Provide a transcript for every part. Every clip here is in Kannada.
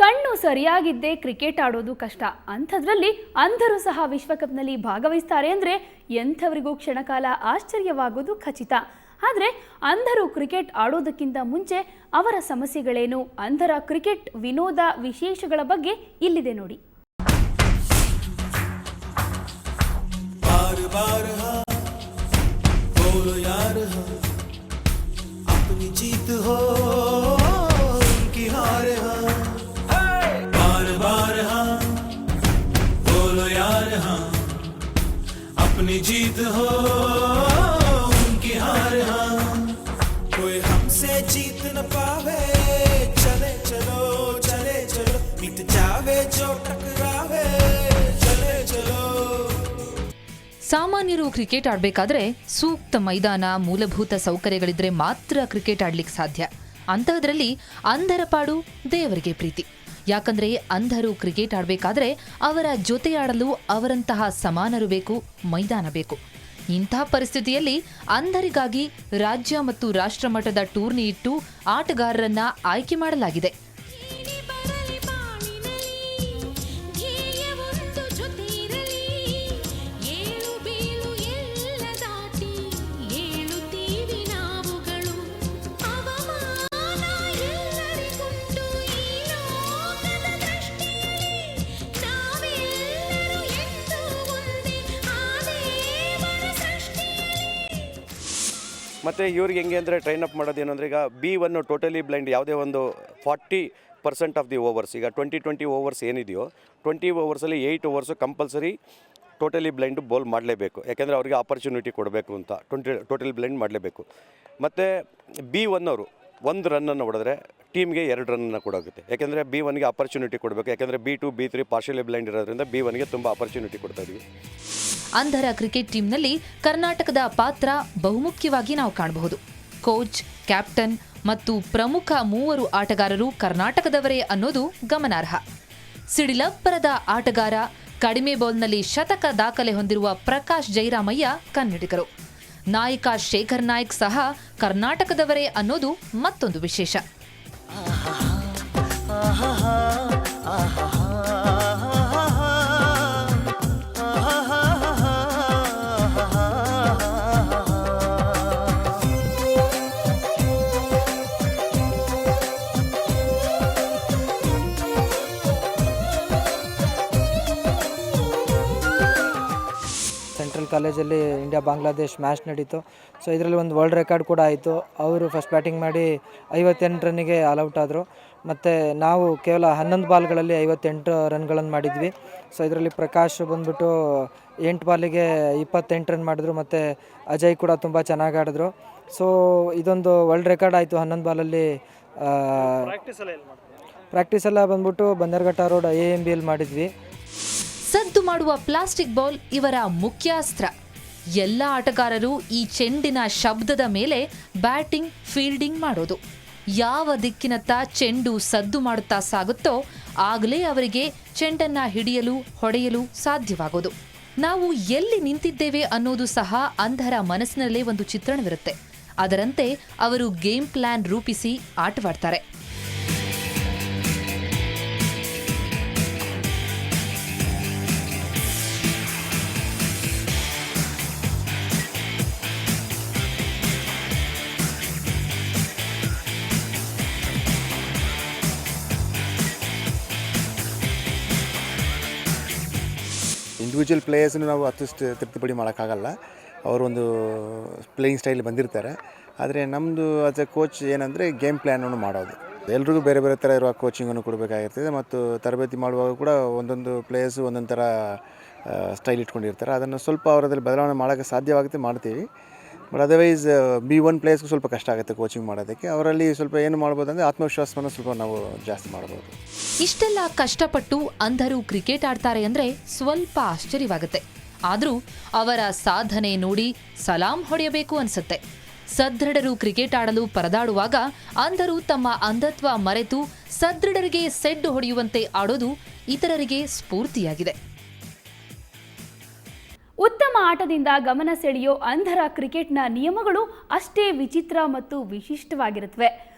ಕಣ್ಣು ಸರಿಯಾಗಿದ್ದೇ ಕ್ರಿಕೆಟ್ ಆಡೋದು ಕಷ್ಟ. ಅಂಥದ್ರಲ್ಲಿ ಅಂಧರು ಸಹ ವಿಶ್ವಕಪ್ನಲ್ಲಿ ಭಾಗವಹಿಸ್ತಾರೆ ಅಂದರೆ ಎಂಥವರಿಗೂ ಕ್ಷಣಕಾಲ ಆಶ್ಚರ್ಯವಾಗೋದು ಖಚಿತ. ಆದರೆ ಅಂಧರು ಕ್ರಿಕೆಟ್ ಆಡೋದಕ್ಕಿಂತ ಮುಂಚೆ ಅವರ ಸಮಸ್ಯೆಗಳೇನು, ಅಂಧರ ಕ್ರಿಕೆಟ್ ವಿನೋದ ವಿಶೇಷಗಳ ಬಗ್ಗೆ ಇಲ್ಲಿದೆ ನೋಡಿ. अपनी जीत हो उनकी हार हाँ कोई हमसे जीत न पावे चले चलो मिट जावे जो टकरावे चले चलो. ಸಾಮಾನ್ಯರು ಕ್ರಿಕೆಟ್ ಆಡಬೇಕಾದ್ರೆ ಸೂಕ್ತ ಮೈದಾನ, ಮೂಲಭೂತ ಸೌಕರ್ಯಗಳಿದ್ರೆ ಮಾತ್ರ ಕ್ರಿಕೆಟ್ ಆಡ್ಲಿಕ್ಕೆ ಸಾಧ್ಯ. ಅಂತಹದ್ರಲ್ಲಿ ಅಂಧರ ಪಾಡು ದೇವರಿಗೆ ಪ್ರೀತಿ. ಯಾಕಂದ್ರೆ ಅಂಧರು ಕ್ರಿಕೆಟ್ ಆಡಬೇಕಾದ್ರೆ ಅವರ ಜೊತೆಯಾಡಲು ಅವರಂತಹ ಸಮಾನರು ಬೇಕು, ಮೈದಾನ ಬೇಕು. ಇಂತಹ ಪರಿಸ್ಥಿತಿಯಲ್ಲಿ ಅಂಧರಿಗಾಗಿ ರಾಜ್ಯ ಮತ್ತು ರಾಷ್ಟ್ರ ಮಟ್ಟದ ಟೂರ್ನಿ ಇಟ್ಟು ಆಟಗಾರರನ್ನ ಆಯ್ಕೆ ಮಾಡಲಾಗಿದೆ. ಮತ್ತು ಇವ್ರಿಗೆ ಹೆಂಗೆ ಅಂದರೆ ಟ್ರೈನ್ ಅಪ್ ಮಾಡೋದು ಏನಂದರೆ, ಈಗ B1 ಟೋಟಲಿ ಬ್ಲೈಂಡ್ ಯಾವುದೇ ಒಂದು 40% ಆಫ್ ದಿ ಓವರ್ಸ್, ಈಗ 20 ಓವರ್ಸ್ ಏನಿದೆಯೋ 20 ಓವರ್ಸಲ್ಲಿ 8 overs compulsory totally blind bowl ಮಾಡಲೇಬೇಕು. ಯಾಕೆಂದರೆ ಅವರಿಗೆ ಆಪರ್ಚುನಿಟಿ ಕೊಡಬೇಕು ಅಂತ ಟೋಟಲಿ ಬ್ಲೈಂಡ್ ಮಾಡಲೇಬೇಕು. ಮತ್ತು B1 ಅವರು 1 ರನ್ನನ್ನು ಹೊಡೆದ್ರೆ ಟೀಮ್ಗೆ 2 ರನ್ನನ್ನು ಕೊಡೋಗುತ್ತೆ. ಯಾಕೆಂದರೆ B1ಗೆ ಆಪರ್ಚುನಿಟಿ ಕೊಡಬೇಕು. ಯಾಕೆಂದರೆ B2 B3 ಪಾರ್ಷಿಯಲಿ ಬ್ಲೈಂಡ್ ಇರೋದ್ರಿಂದ B1ಗೆ ತುಂಬ ಆಪರ್ಚುನಿಟಿ ಕೊಡ್ತಾ ಇದ್ದೀವಿ. ಅಂಧರ ಕ್ರಿಕೆಟ್ ಟೀಮ್ನಲ್ಲಿ ಕರ್ನಾಟಕದ ಪಾತ್ರ ಬಹುಮುಖ್ಯವಾಗಿ ನಾವು ಕಾಣಬಹುದು. ಕೋಚ್, ಕ್ಯಾಪ್ಟನ್ ಮತ್ತು ಪ್ರಮುಖ 3 ಆಟಗಾರರು ಕರ್ನಾಟಕದವರೇ ಅನ್ನೋದು ಗಮನಾರ್ಹ. ಸಿಡಿಲಬ್ಬರದ ಆಟಗಾರ, ಕಡಿಮೆ ಬಾಲ್ನಲ್ಲಿ ಶತಕ ದಾಖಲೆ ಹೊಂದಿರುವ ಪ್ರಕಾಶ್ ಜೈರಾಮಯ್ಯ ಕನ್ನಡಿಗರು. ನಾಯಕ ಶೇಖರ್ ನಾಯ್ಕ್ ಸಹ ಕರ್ನಾಟಕದವರೇ ಅನ್ನೋದು ಮತ್ತೊಂದು ವಿಶೇಷ. ಸೆಂಟ್ರಲ್ ಕಾಲೇಜಲ್ಲಿ ಇಂಡಿಯಾ ಬಾಂಗ್ಲಾದೇಶ್ ಮ್ಯಾಚ್ ನಡೀತು. ಸೊ ಇದರಲ್ಲಿ ಒಂದು ವರ್ಲ್ಡ್ ರೆಕಾರ್ಡ್ ಕೂಡ ಆಯಿತು. ಅವರು ಫಸ್ಟ್ ಬ್ಯಾಟಿಂಗ್ ಮಾಡಿ 58 ರನ್ನಿಗೆ ಆಲ್ಔಟ್ ಆದರು. ಮತ್ತು ನಾವು ಕೇವಲ 11 ಬಾಲ್ಗಳಲ್ಲಿ 58 ರನ್ಗಳನ್ನು ಮಾಡಿದ್ವಿ. ಸೊ ಇದರಲ್ಲಿ ಪ್ರಕಾಶ್ ಬಂದ್ಬಿಟ್ಟು 8 ಬಾಲಿಗೆ 28 ರನ್ ಮಾಡಿದ್ರು. ಮತ್ತು ಅಜಯ್ ಕೂಡ ತುಂಬ ಚೆನ್ನಾಗಿ ಆಡಿದ್ರು. ಸೊ ಇದೊಂದು ವರ್ಲ್ಡ್ ರೆಕಾರ್ಡ್ ಆಯಿತು 11 ಬಾಲಲ್ಲಿ. ಪ್ರಾಕ್ಟೀಸ್ ಎಲ್ಲ ಬಂದ್ಬಿಟ್ಟು ಬನ್ನೇರ್ಘಟ್ಟ ರೋಡ್ AMBಯಲ್ಲಿ ಮಾಡಿದ್ವಿ. ಸದ್ದು ಮಾಡುವ ಪ್ಲಾಸ್ಟಿಕ್ ಬಾಲ್ ಇವರ ಮುಖ್ಯ ಅಸ್ತ್ರ. ಎಲ್ಲ ಆಟಗಾರರು ಈ ಚೆಂಡಿನ ಶಬ್ದದ ಮೇಲೆ ಬ್ಯಾಟಿಂಗ್, ಫೀಲ್ಡಿಂಗ್ ಮಾಡೋದು. ಯಾವ ದಿಕ್ಕಿನತ್ತ ಚೆಂಡು ಸದ್ದು ಮಾಡುತ್ತಾ ಸಾಗುತ್ತೋ ಆಗಲೇ ಅವರಿಗೆ ಚೆಂಡನ್ನ ಹಿಡಿಯಲು, ಹೊಡೆಯಲು ಸಾಧ್ಯವಾಗೋದು. ನಾವು ಎಲ್ಲಿ ನಿಂತಿದ್ದೇವೆ ಅನ್ನೋದು ಸಹ ಅಂಧರ ಮನಸ್ಸಿನಲ್ಲೇ ಒಂದು ಚಿತ್ರಣವಿರುತ್ತೆ. ಅದರಂತೆ ಅವರು ಗೇಮ್ ಪ್ಲಾನ್ ರೂಪಿಸಿ ಆಟವಾಡ್ತಾರೆ. ಇಂಡಿವಿಜುವಲ್ ಪ್ಲೇಯರ್ಸ್ನು ನಾವು ಅಷ್ಟು ತೃಪ್ತಿಪಡಿ ಮಾಡೋಕ್ಕಾಗಲ್ಲ. ಅವರೊಂದು ಪ್ಲೇಯಿಂಗ್ ಸ್ಟೈಲ್ ಬಂದಿರ್ತಾರೆ. ಆದರೆ ನಮ್ಮದು ಆಸ್ ಎ ಕೋಚ್ ಏನಂದರೆ ಗೇಮ್ ಪ್ಲ್ಯಾನನ್ನು ಮಾಡೋದು. ಎಲ್ರಿಗೂ ಬೇರೆ ಬೇರೆ ಥರ ಇರುವ ಕೋಚಿಂಗನ್ನು ಕೊಡಬೇಕಾಗಿರ್ತದೆ. ಮತ್ತು ತರಬೇತಿ ಮಾಡುವಾಗ ಕೂಡ ಒಂದೊಂದು ಪ್ಲೇಯರ್ಸು ಒಂದೊಂದು ಥರ ಸ್ಟೈಲ್ ಇಟ್ಕೊಂಡಿರ್ತಾರೆ. ಅದನ್ನು ಸ್ವಲ್ಪ ಅವರದಲ್ಲಿ ಬದಲಾವಣೆ ಮಾಡೋಕ್ಕೆ ಸಾಧ್ಯವಾಗುತ್ತೆ, ಮಾಡ್ತೀವಿ. ಬಟ್ ಅದರ್ವೈಸ್ B1 ಪ್ಲೇಯರ್ಸ್ಗೂ ಸ್ವಲ್ಪ ಕಷ್ಟ ಆಗುತ್ತೆ ಕೋಚಿಂಗ್ ಮಾಡೋದಕ್ಕೆ. ಅವರಲ್ಲಿ ಸ್ವಲ್ಪ ಏನು ಮಾಡ್ಬೋದು ಅಂದರೆ ಆತ್ಮವಿಶ್ವಾಸವನ್ನು ಸ್ವಲ್ಪ ನಾವು ಜಾಸ್ತಿ ಮಾಡ್ಬೋದು. ಇಷ್ಟೆಲ್ಲ ಕಷ್ಟಪಟ್ಟು ಅಂಧರು ಕ್ರಿಕೆಟ್ ಆಡ್ತಾರೆ ಅಂದರೆ ಸ್ವಲ್ಪ ಆಶ್ಚರ್ಯವಾಗುತ್ತೆ. ಆದರೂ ಅವರ ಸಾಧನೆ ನೋಡಿ ಸಲಾಂ ಹೊಡೆಯಬೇಕು ಅನ್ಸುತ್ತೆ. ಸದೃಢರು ಕ್ರಿಕೆಟ್ ಆಡಲು ಪರದಾಡುವಾಗ ಅಂಧರು ತಮ್ಮ ಅಂಧತ್ವ ಮರೆತು ಸದೃಢರಿಗೆ ಸೆಡ್ಡು ಹೊಡೆಯುವಂತೆ ಆಡೋದು ಇತರರಿಗೆ ಸ್ಫೂರ್ತಿಯಾಗಿದೆ. ಉತ್ತಮ ಆಟದಿಂದ ಗಮನ ಸೆಳೆಯೋ ಅಂಧರ ಕ್ರಿಕೆಟ್ನ ನಿಯಮಗಳು ಅಷ್ಟೇ ವಿಚಿತ್ರ ಮತ್ತು ವಿಶಿಷ್ಟವಾಗಿರುತ್ತವೆ.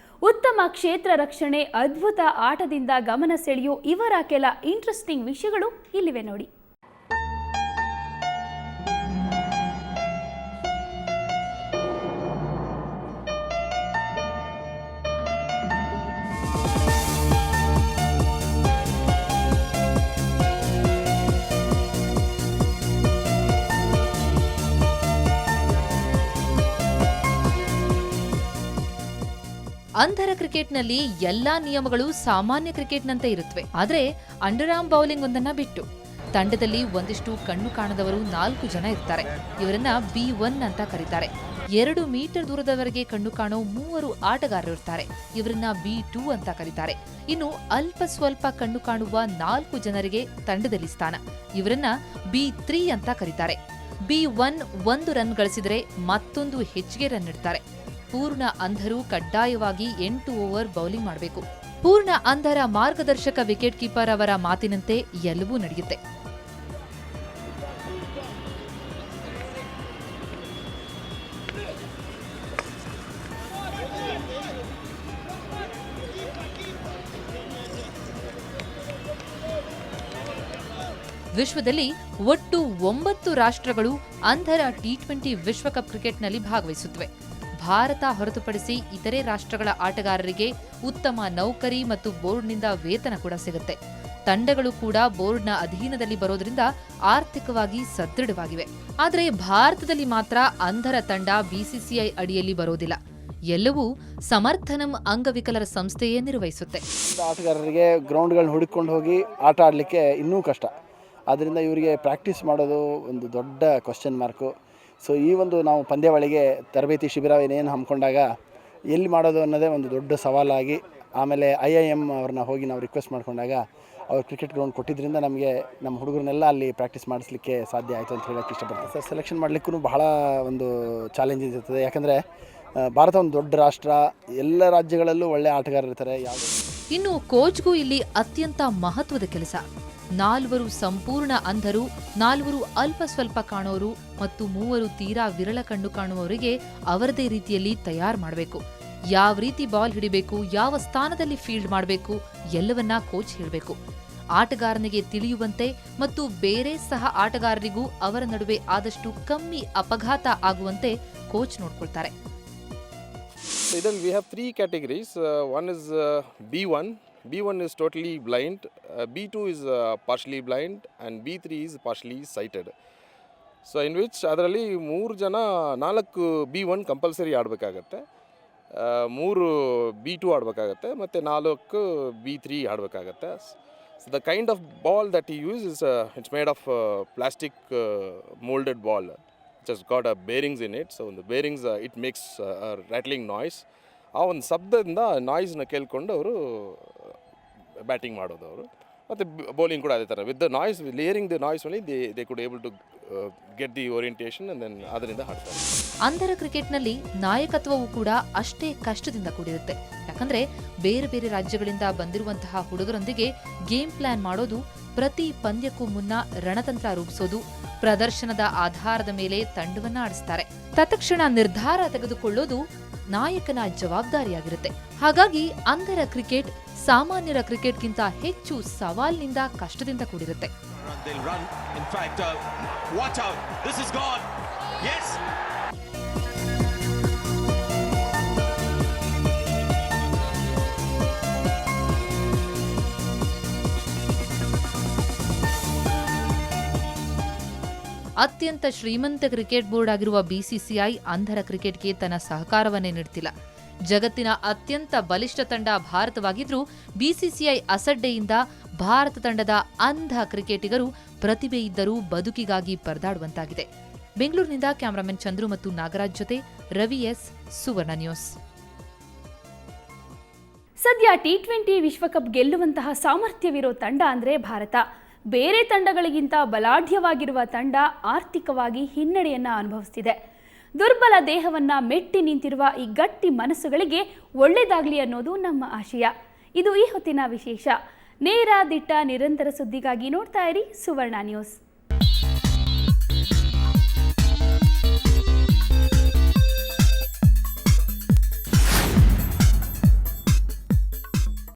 ಉತ್ತಮ ಕ್ಷೇತ್ರ ರಕ್ಷಣೆ, ಅದ್ಭುತ ಆಟದಿಂದ ಗಮನ ಸೆಳೆಯೋ ಇವರ ಕೆಲ ಇಂಟ್ರೆಸ್ಟಿಂಗ್ ವಿಷಯಗಳು ಇಲ್ಲಿವೆ ನೋಡಿ. ಅಂಧರ ಕ್ರಿಕೆಟ್ನಲ್ಲಿ ಎಲ್ಲಾ ನಿಯಮಗಳು ಸಾಮಾನ್ಯ ಕ್ರಿಕೆಟ್ನಂತೆ ಇರುತ್ತವೆ. ಆದ್ರೆ ಅಂಡರ್ ಆರ್ಮ್ ಬೌಲಿಂಗ್ ಒಂದನ್ನ ಬಿಟ್ಟು ತಂಡದಲ್ಲಿ ಒಂದಿಷ್ಟು ಕಣ್ಣು ಕಾಣದವರು 4 ಜನ ಇರ್ತಾರೆ. ಇವರನ್ನ B1 ಅಂತ ಕರೀತಾರೆ. 2 ಮೀಟರ್ ದೂರದವರೆಗೆ ಕಣ್ಣು ಕಾಣೋ 3 ಆಟಗಾರರು ಇರ್ತಾರೆ. ಇವರನ್ನ B2 ಅಂತ ಕರೀತಾರೆ. ಇನ್ನು ಅಲ್ಪ ಸ್ವಲ್ಪ ಕಣ್ಣು ಕಾಣುವ 4 ಜನರಿಗೆ ತಂಡದಲ್ಲಿ ಸ್ಥಾನ. ಇವರನ್ನ B3 ಅಂತ ಕರೀತಾರೆ. B1 1 ರನ್ ಗಳಿಸಿದರೆ ಮತ್ತೊಂದು ಹೆಚ್ಚಿಗೆ ರನ್ ಇಡ್ತಾರೆ. ಪೂರ್ಣ ಅಂಧರು ಕಡ್ಡಾಯವಾಗಿ 8 ಓವರ್ ಬೌಲಿಂಗ್ ಮಾಡಬೇಕು. ಪೂರ್ಣ ಅಂಧರ ಮಾರ್ಗದರ್ಶಕ ವಿಕೆಟ್ ಕೀಪರ್ ಅವರ ಮಾತಿನಂತೆ ಎಲ್ಲವೂ ನಡೆಯುತ್ತೆ. ವಿಶ್ವದಲ್ಲಿ ಒಟ್ಟು 9 ರಾಷ್ಟ್ರಗಳು ಅಂಧರ T20 ವಿಶ್ವಕಪ್ ಕ್ರಿಕೆಟ್ನಲ್ಲಿ ಭಾಗವಹಿಸುತ್ತವೆ. ಭಾರತ ಹೊರತುಪಡಿಸಿ ಇತರೆ ರಾಷ್ಟ್ರಗಳ ಆಟಗಾರರಿಗೆ ಉತ್ತಮ ನೌಕರಿ ಮತ್ತು ಬೋರ್ಡ್ನಿಂದ ವೇತನ ಕೂಡ ಸಿಗುತ್ತೆ. ತಂಡಗಳು ಕೂಡ ಬೋರ್ಡ್ನ ಅಧೀನದಲ್ಲಿ ಬರೋದ್ರಿಂದ ಆರ್ಥಿಕವಾಗಿ ಸದೃಢವಾಗಿವೆ. ಆದರೆ ಭಾರತದಲ್ಲಿ ಮಾತ್ರ ಅಂಧರ ತಂಡ BCCI ಅಡಿಯಲ್ಲಿ ಬರೋದಿಲ್ಲ. ಎಲ್ಲವೂ ಸಮರ್ಥನಂ ಅಂಗವಿಕಲರ ಸಂಸ್ಥೆಯೇ ನಿರ್ವಹಿಸುತ್ತೆ. ಆಟಗಾರರಿಗೆ ಗ್ರೌಂಡ್ಗಳನ್ನ ಹುಡುಕೊಂಡು ಹೋಗಿ ಆಟ ಆಡಲಿಕ್ಕೆ ಇನ್ನೂ ಕಷ್ಟ. ಆದ್ದರಿಂದ ಇವರಿಗೆ ಪ್ರಾಕ್ಟೀಸ್ ಮಾಡೋದು ಒಂದು ದೊಡ್ಡ ಕ್ವಶನ್ ಮಾರ್ಕು. ಸೊ ಈ ಒಂದು ನಾವು ಪಂದ್ಯಾವಳಿಗೆ ತರಬೇತಿ ಶಿಬಿರ ಏನೇನು ಹಮ್ಮಿಕೊಂಡಾಗ ಎಲ್ಲಿ ಮಾಡೋದು ಅನ್ನೋದೇ ಒಂದು ದೊಡ್ಡ ಸವಾಲಾಗಿ, ಆಮೇಲೆ IIM ಅವ್ರನ್ನ ಹೋಗಿ ನಾವು ರಿಕ್ವೆಸ್ಟ್ ಮಾಡಿಕೊಂಡಾಗ ಅವ್ರು ಕ್ರಿಕೆಟ್ ಗ್ರೌಂಡ್ ಕೊಟ್ಟಿದ್ದರಿಂದ ನಮಗೆ ನಮ್ಮ ಹುಡುಗರನ್ನೆಲ್ಲ ಅಲ್ಲಿ ಪ್ರಾಕ್ಟೀಸ್ ಮಾಡಿಸ್ಲಿಕ್ಕೆ ಸಾಧ್ಯ ಆಯಿತು ಅಂತ ಹೇಳೋಕ್ಕೆ ಇಷ್ಟಪಡ್ತೀನಿ. ಸರ್, ಸೆಲೆಕ್ಷನ್ ಮಾಡಲಿಕ್ಕೂ ಬಹಳ ಒಂದು ಚಾಲೆಂಜಸ್ ಇರ್ತದೆ. ಯಾಕಂದರೆ ಭಾರತ ಒಂದು ದೊಡ್ಡ ರಾಷ್ಟ್ರ, ಎಲ್ಲ ರಾಜ್ಯಗಳಲ್ಲೂ ಒಳ್ಳೆ ಆಟಗಾರರು ಇರ್ತಾರೆ. ಇನ್ನು ಕೋಚ್ಗೂ ಇಲ್ಲಿ ಅತ್ಯಂತ ಮಹತ್ವದ ಕೆಲಸ. 4 ಸಂಪೂರ್ಣ ಅಂಧರು, 4 ಅಲ್ಪ ಸ್ವಲ್ಪ ಕಾಣೋರು ಮತ್ತು 3 ತೀರಾ ವಿರಳ ಕಣ್ಣು ಕಾಣುವವರಿಗೆ ಅವರದೇ ರೀತಿಯಲ್ಲಿ ತಯಾರು ಮಾಡಬೇಕು. ಯಾವ ರೀತಿ ಬಾಲ್ ಹಿಡಿಬೇಕು, ಯಾವ ಸ್ಥಾನದಲ್ಲಿ ಫೀಲ್ಡ್ ಮಾಡಬೇಕು ಎಲ್ಲವನ್ನ ಕೋಚ್ ಹೇಳಬೇಕು. ಆಟಗಾರನಿಗೆ ತಿಳಿಯುವಂತೆ ಮತ್ತು ಬೇರೆ ಸಹ ಆಟಗಾರರಿಗೂ ಅವರ ನಡುವೆ ಆದಷ್ಟು ಕಮ್ಮಿ ಅಪಘಾತ ಆಗುವಂತೆ ಕೋಚ್ ನೋಡ್ಕೊಳ್ತಾರೆ. ಇದರಲ್ಲಿ we have 3 categories. One is B1. B1 is totally blind, B2 is partially blind and B3 is partially sighted. So in which ಅದರಲ್ಲಿ 3 ಜನ 4 B1 ಕಂಪಲ್ಸರಿ ಆಡಬೇಕಾಗತ್ತೆ, 3 B2 ಆಡಬೇಕಾಗತ್ತೆ ಮತ್ತು 4 B3 ಆಡಬೇಕಾಗತ್ತೆ. So the kind of ball that he uses is it's made of plastic molded ball which has got a bearings in it. So the bearings it makes a rattling noise. ಆ ಒಂದು ಶಬ್ದದಿಂದ ನಾಯ್ಸ್ನ ಕೇಳ್ಕೊಂಡು ಅವರು ಬ್ಯಾಟಿಂಗ್ ಮಾಡೋದು. ಅವರು ಮತ್ತು ಬೌಲಿಂಗ್ ಕೂಡ ಅದೇ ಥರ with the noise, layering the noise only they could able to get the orientation and then ಅದರಿಂದ ಆಡ್ತಾರೆ. ಅಂಧರ ಕ್ರಿಕೆಟ್ನಲ್ಲಿ ನಾಯಕತ್ವವು ಕೂಡ ಅಷ್ಟೇ ಕಷ್ಟದಿಂದ ಕೂಡಿರುತ್ತೆ. ಯಾಕಂದ್ರೆ ಬೇರೆ ಬೇರೆ ರಾಜ್ಯಗಳಿಂದ ಬಂದಿರುವಂತಹ ಹುಡುಗರೊಂದಿಗೆ ಗೇಮ್ ಪ್ಲಾನ್ ಮಾಡೋದು, ಪ್ರತಿ ಪಂದ್ಯಕ್ಕೂ ಮುನ್ನ ರಣತಂತ್ರ ರೂಪಿಸೋದು, ಪ್ರದರ್ಶನದ ಆಧಾರದ ಮೇಲೆ ತಂಡವನ್ನ ಆಡಿಸ್ತಾರೆ. ತತ್ಕ್ಷಣ ನಿರ್ಧಾರ ತೆಗೆದುಕೊಳ್ಳೋದು ನಾಯಕನ ಜವಾಬ್ದಾರಿಯಾಗಿರುತ್ತೆ. ಹಾಗಾಗಿ ಅಂಧರ ಕ್ರಿಕೆಟ್ ಸಾಮಾನ್ಯರ ಕ್ರಿಕೆಟ್ಗಿಂತ ಹೆಚ್ಚು ಸವಾಲಿನಿಂದ, ಕಷ್ಟದಿಂದ ಕೂಡಿರುತ್ತೆ. ಅತ್ಯಂತ ಶ್ರೀಮಂತ ಕ್ರಿಕೆಟ್ ಬೋರ್ಡ್ ಆಗಿರುವ BCCI ಅಂಧರ ಕ್ರಿಕೆಟ್ಗೆ ತನ್ನ ಸಹಕಾರವನ್ನೇ ನೀಡುತ್ತಿಲ್ಲ. ಜಗತ್ತಿನ ಅತ್ಯಂತ ಬಲಿಷ್ಠ ತಂಡ ಭಾರತವಾಗಿದ್ರೂ BCCI ಅಸಡ್ಡೆಯಿಂದ ಭಾರತ ತಂಡದ ಅಂಧ ಕ್ರಿಕೆಟಿಗರು ಪ್ರತಿಭೆ ಇದ್ದರೂ ಬದುಕಿಗಾಗಿ ಪರದಾಡುವಂತಾಗಿದೆ. ಬೆಂಗಳೂರಿನಿಂದ ಕ್ಯಾಮರಾಮನ್ ಚಂದ್ರು ಮತ್ತು ನಾಗರಾಜ್ ಜೊತೆ ರವಿ ಎಸ್, ಸುವರ್ಣ ನ್ಯೂಸ್. ಸದ್ಯ T20 ವಿಶ್ವಕಪ್ ಗೆಲ್ಲುವಂತಹ ಸಾಮರ್ಥ್ಯವಿರೋ ತಂಡ ಅಂದ್ರೆ ಭಾರತ. ಬೇರೆ ತಂಡಗಳಿಗಿಂತ ಬಲಾಢ್ಯವಾಗಿರುವ ತಂಡ ಆರ್ಥಿಕವಾಗಿ ಹಿನ್ನಡೆಯನ್ನ ಅನುಭವಿಸುತ್ತಿದೆ. ದುರ್ಬಲ ದೇಹವನ್ನ ಮೆಟ್ಟಿ ನಿಂತಿರುವ ಈ ಗಟ್ಟಿ ಮನಸ್ಸುಗಳಿಗೆ ಒಳ್ಳೆಯದಾಗಲಿ ಅನ್ನೋದು ನಮ್ಮ ಆಶಯ. ಇದು ಈ ಹೊತ್ತಿನ ವಿಶೇಷ. ನೇರ ದಿಟ್ಟ ನಿರಂತರ ಸುದ್ದಿಗಾಗಿ ನೋಡ್ತಾ ಇರಿ ಸುವರ್ಣ ನ್ಯೂಸ್.